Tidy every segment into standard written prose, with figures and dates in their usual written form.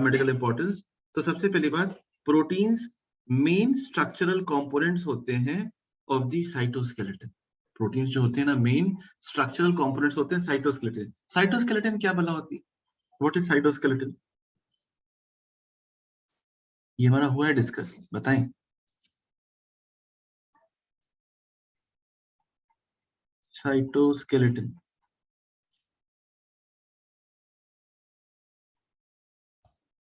Medical importance. तो सबसे पहली बात, प्रोटीन्स मेन स्ट्रक्चरल कंपोनेंट्स होते हैं ऑफ द साइटोस्केलेटन। प्रोटीन्स जो होते हैं ना, मेन स्ट्रक्चरल कंपोनेंट्स होते हैं साइटोस्केलेटन। साइटोस्केलेटन क्या भला होती है? What is cytoskeleton? ये हमारा हुआ है डिस्कस, बताएं। साइटोस्केलेटन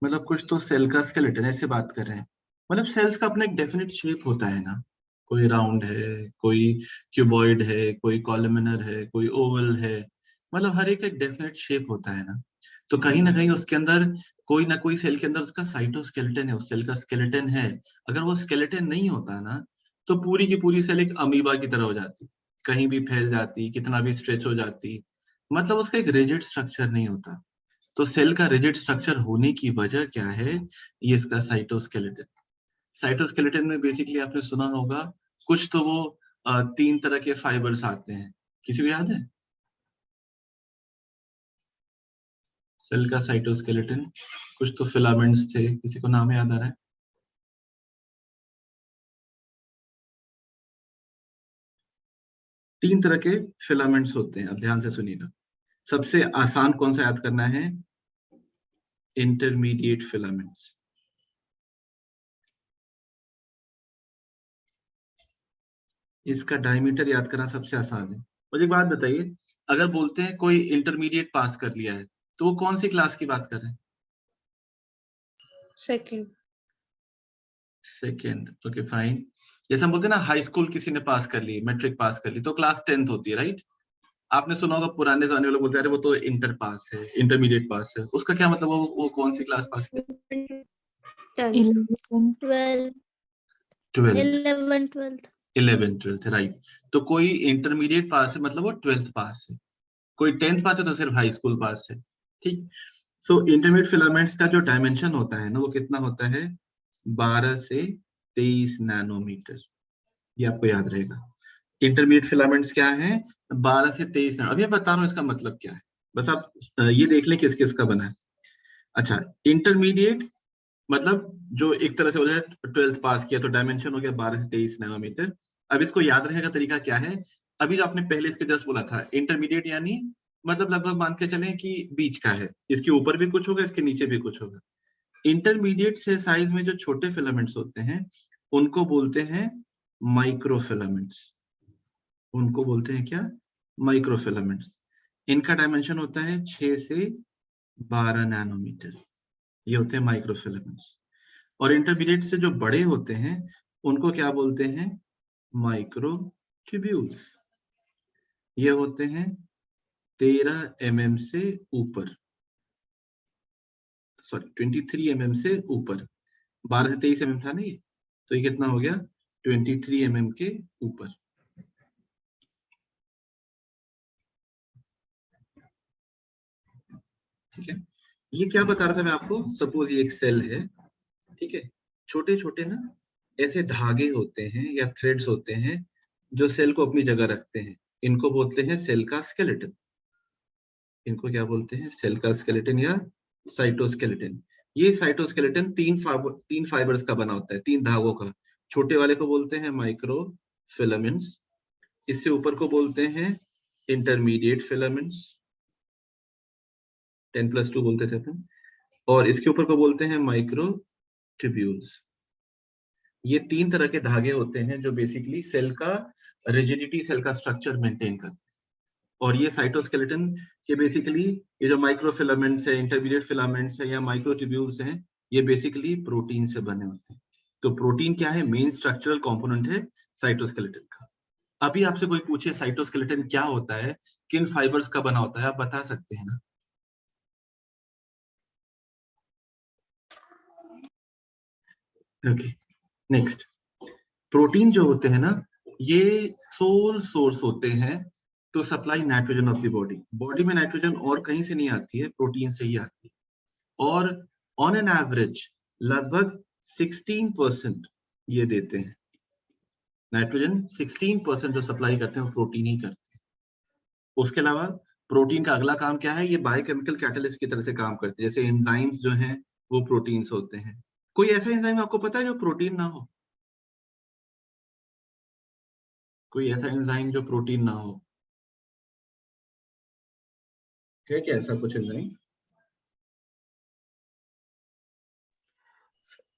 मतलब कुछ तो सेल का स्केलेटन, ऐसे बात कर रहे हैं। मतलब सेल्स का अपना एक डेफिनेट शेप होता है ना, कोई राउंड है, कोई क्यूबॉइड है, कोई कॉलमिनर है, कोई ओवल है। मतलब हर एक डेफिनेट शेप होता है ना। तो कहीं ना कहीं उसके अंदर कोई ना कोई सेल के अंदर उसका साइटोस्केलेटन है, उस सेल का स्केलेटन है। अगर वो स्केलेटन नहीं होता ना, तो पूरी की पूरी सेल एक अमीबा की तरह हो जाती, कहीं भी फैल जाती, कितना भी स्ट्रेच हो जाती। मतलब उसका एक रिजिड स्ट्रक्चर नहीं होता। तो सेल का रिजिड स्ट्रक्चर होने की वजह क्या है? ये इसका साइटोस्केलेटन। साइटोस्केलेटन में बेसिकली आपने सुना होगा कुछ तो वो 3 तरह के फाइबर्स आते हैं। किसी को याद है सेल का साइटोस्केलेटन? कुछ तो फिलामेंट्स थे, किसी को नाम याद आ रहा है? 3 तरह के फिलामेंट्स होते हैं, अब ध्यान से सुनिएगा। सबसे आसान कौन सा याद करना है? Intermediate filaments. इसका डायमीटर याद करना सबसे आसान है। मुझे एक बात बताइए, अगर बोलते हैं कोई इंटरमीडिएट पास कर लिया है, तो वो कौन सी क्लास की बात कर रहे हैं? सेकंड। Second, okay fine. जैसे हम बोलते हैं ना, हाई स्कूल किसी ने पास कर ली, मैट्रिक पास कर ली, तो क्लास 10th होती है, राइट? आपने सुना होगा पुराने जमाने वाले बोलते हैं, अरे वो तो इंटर पास है, इंटरमीडिएट पास है। उसका क्या मतलब? वो कौन सी क्लास पास की? 12th। 11th 12th, right. तो कोई इंटरमीडिएट पास है मतलब वो 12th पास है। कोई 10th पास है तो सिर्फ हाई स्कूल पास है। ठीक। सो इंटरमीडिएट फिलामेंट्स का जो डायमेंशन होता है ना, वो कितना होता है? 12 से 23 नैनोमीटर। ये आपको याद रहेगा। इंटरमीडिएट फिलामेंट्स क्या है? 12 से 23 नैनो। अभी मैं बता रहा हूँ इसका मतलब क्या है, बस आप ये देख लें किस किस का बना है। अच्छा, इंटरमीडिएट मतलब जो एक तरह से हो जाए 12th पास किया, तो डायमेंशन हो गया 12 से 23 नैनोमीटर। अब इसको याद रखने का तरीका क्या है? अभी जो आपने पहले इसके जस्ट बोला था, इंटरमीडिएट यानी मतलब लगभग मान के चलें कि बीच का है, इसके ऊपर भी कुछ होगा, इसके नीचे भी कुछ होगा। इंटरमीडिएट से साइज में जो छोटे फिलामेंट्स होते हैं, उनको बोलते हैं माइक्रोफिलामेंट्स। उनको बोलते हैं क्या? माइक्रोफिलामेंट्स। इनका डायमेंशन होता है 6 से 12 नैनोमीटर। ये होते हैं माइक्रोफिलामेंट्स। और इंटरमीडिएट से जो बड़े होते हैं, उनको क्या बोलते हैं? माइक्रोट्यूब्यूल्स। ये होते हैं 13 mm से ऊपर, सॉरी 23 mm से ऊपर। 12 से 23 mm था नहीं, तो ये कितना हो गया? 23 mm के ऊपर। ठीक है। ये क्या बता रहा था मैं आपको? सपोज ये एक सेल है, ठीक है। छोटे छोटे ना ऐसे धागे होते हैं या थ्रेड्स होते हैं जो सेल को अपनी जगह रखते हैं। इनको बोलते हैं सेल का स्केलेटन। इनको क्या बोलते हैं? सेल का स्केलेटन या साइटोस्केलेटन। ये साइटोस्केलेटन तीन फाइबर्स का बना होता है, 3 धागों का। छोटे वाले को बोलते हैं माइक्रो फिलामेंट्स, इससे ऊपर को बोलते हैं इंटरमीडिएट फिलामेंट्स, 10+2 बोलते थे अपन, और इसके ऊपर को बोलते हैं माइक्रो ट्यूब्यूल्स। ये 3 तरह के धागे होते हैं जो बेसिकली सेल का रिजिडिटी, सेल का स्ट्रक्चर मेंटेन करते हैं। और ये साइटोस्केलेटन के बेसिकली ये जो माइक्रोफिलामेंट्स है, इंटरमीडिएट फिलामेंट्स है या माइक्रोट्यूब्यूल्स हैं, ये बेसिकली प्रोटीन से बने होते हैं। तो प्रोटीन क्या है? मेन स्ट्रक्चरल कंपोनेंट है साइटोस्केलेटन का। अभी आपसे कोई पूछे साइटोस्केलेटन क्या होता है, किन फाइबर्स का बना होता है, आप बता सकते हैं ना? Okay, next. प्रोटीन जो होते हैं ना, ये सोल सोर्स होते हैं to supply nitrogen of the body. Body में नाइट्रोजन और कहीं से नहीं आती है, प्रोटीन से ही आती है। और ऑन एन एवरेज लगभग 16% ये देते हैं नाइट्रोजन। 16% जो सप्लाई करते हैं वो प्रोटीन ही करते हैं। उसके अलावा प्रोटीन का अगला काम क्या है? ये बायोकेमिकल कैटलिस्ट की तरह से काम करते हैं। जैसे एंजाइम्स जो हैं वो प्रोटीन्स होते हैं। कोई ऐसा एंजाइम आपको पता है जो प्रोटीन ना हो? कोई ऐसा एंजाइम जो प्रोटीन ना हो, है क्या ऐसा कुछ enzyme?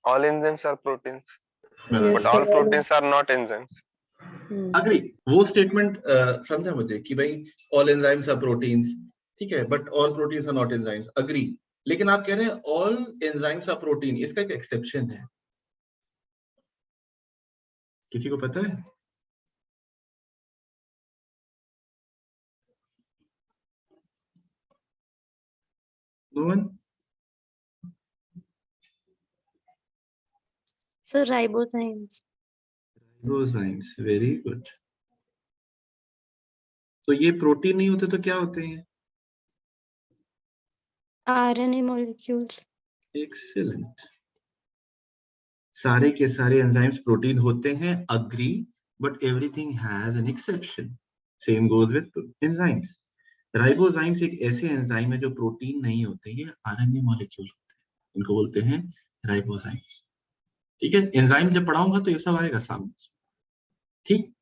All enzymes are proteins, बराबर। but all proteins are not enzymes. Agree, वो स्टेटमेंट समझा मुझे कि भाई ऑल एंजाइम्स आर प्रोटीन्स, ठीक है, but all proteins are not enzymes, agree. लेकिन आप कह रहे हैं ऑल एंजाइम्स आर प्रोटीन, इसका एक एक्सेप्शन है, किसी को पता है? No one? So ribozymes. Ribozymes, very good. तो ये प्रोटीन नहीं होते तो क्या होते हैं? RNA molecules. एक्सीलेंट। सारे के सारे एंजाइम्स प्रोटीन होते हैं, agree, but everything has an exception. Same goes with enzymes. Ribozymes एक ऐसे एंजाइम है जो प्रोटीन नहीं होते, ये आरएनए मॉलिक्यूल होते हैं, इनको बोलते हैं राइबोजाइम्स। ठीक है, एंजाइम जब पढ़ाऊंगा तो ये सब आएगा सामने। ठीक,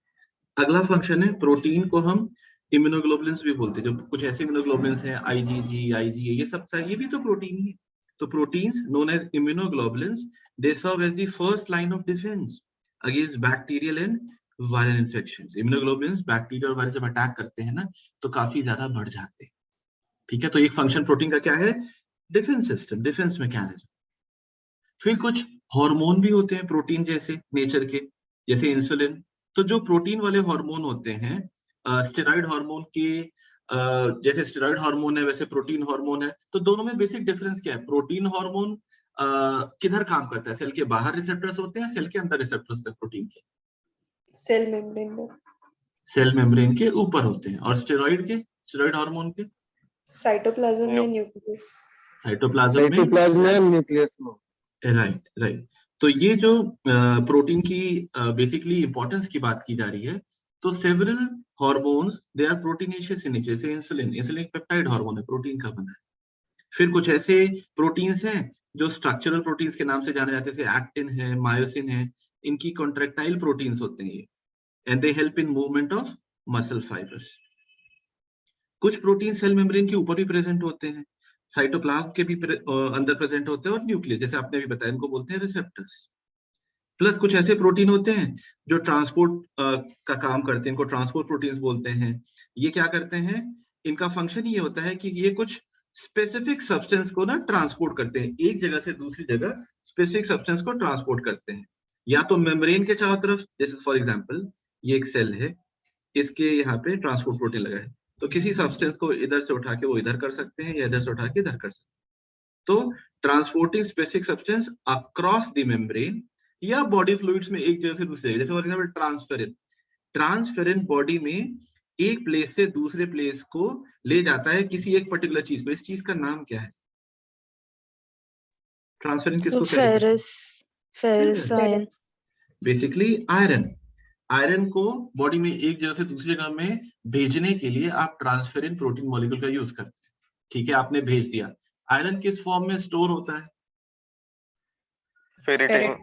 अगला फंक्शन है, प्रोटीन को हम इम्यूनोग्लोबुलिन्स भी बोलते हैं। जो कुछ ऐसे इम्यूनोग्लोबुलिन्स हैं, आईजीजी, आईजीए, ये सब ये भी तो प्रोटीन ही है। तो proteins known as immunoglobulins, they serve as the first line of defence against bacterial and viral infections. Immunoglobulins bacteria और वायरस जब अटैक करते हैं ना, तो काफी ज्यादा बढ़ जाते हैं। ठीक है, तो एक फंक्शन प्रोटीन का क्या है? Defence system, defence mechanism. फिर कुछ हार्मोन भी होते हैं प्रोटीन जैसे नेचर के, जैसे इंसुलिन। तो जो प्रोटीन वाले हार्मोन होते हैं, स्टेरॉइड हार्मोन के जैसे स्टेरॉइड हार्मोन है वैसे प्रोटीन हार्मोन है। तो दोनों में बेसिक डिफरेंस क्या है? प्रोटीन हार्मोन किधर काम करता है? सेल के बाहर रिसेप्टर्स होते हैं, सेल के अंदर रिसेप्टर्स होते हैं प्रोटीन के? सेल मेम्ब्रेन में, सेल मेम्ब्रेन के ऊपर होते हैं। और स्टेरॉइड हार्मोन के साइटोप्लाज्म में, न्यूक्लियस, साइटोप्लाज्म में, न्यूक्लियस में। Right right. तो ये जो प्रोटीन की बेसिकली इंपॉर्टेंस की बात की जा रही है, तो several hormones they are proteinaceous in nature. जैसे इंसुलिन पेप्टाइड हार्मोन है, प्रोटीन का बना है। फिर कुछ ऐसे प्रोटीन्स हैं जो स्ट्रक्चरल प्रोटीन्स के नाम से जाने जाते हैं, जैसे एक्टिन है, मायोसिन है। इनकी कॉन्ट्रैक्टाइल प्रोटीन्स होते हैं ये, and they help in movement of muscle fibres. कुछ प्रोटीन सेल मेम्ब्रेन के ऊपर भी प्रेजेंट होते हैं, साइटोप्लाज्म के भी अंदर प्रेजेंट होते हैं, और न्यूक्लियस जैसे आपने भी बताया, इनको बोलते हैं रिसेप्टर्स। प्लस कुछ ऐसे प्रोटीन होते हैं जो ट्रांसपोर्ट का काम करते हैं, इनको ट्रांसपोर्ट प्रोटीन्स बोलते हैं। ये क्या करते हैं? इनका फंक्शन ये होता है कि ये कुछ स्पेसिफिक सब्सटेंस को ना ट्रांसपोर्ट करते हैं, एक जगह से दूसरी जगह स्पेसिफिक सब्सटेंस को ट्रांसपोर्ट करते हैं, या तो मेम्ब्रेन के चारों तरफ, जैसे फॉर एग्जांपल ये एक सेल है, इसके यहाँ पे ट्रांसपोर्ट प्रोटीन लगा है, तो किसी सब्सटेंस को इधर से उठा के वो इधर कर सकते हैं, या इधर से उठा के इधर कर सकते हैं। तो transporting specific substance across the membrane या बॉडी फ्लूइड्स में एक जगह से दूसरी जगह, जैसे फॉर एग्जांपल ट्रांसफेरिन बॉडी में एक प्लेस से दूसरे प्लेस को ले जाता है किसी एक पर्टिकुलर चीज को। इस चीज का नाम क्या है? ट्रांसफेरिन किसको कहते हैं? Ferrous ion. Basically iron. Iron को बॉडी में एक जगह से दूसरी जगह में भेजने के लिए आप ट्रांसफेरिन प्रोटीन मॉलिक्यूल का यूज करते हैं। ठीक है, आपने भेज दिया। आयरन किस फॉर्म में स्टोर होता है? फेरिटिन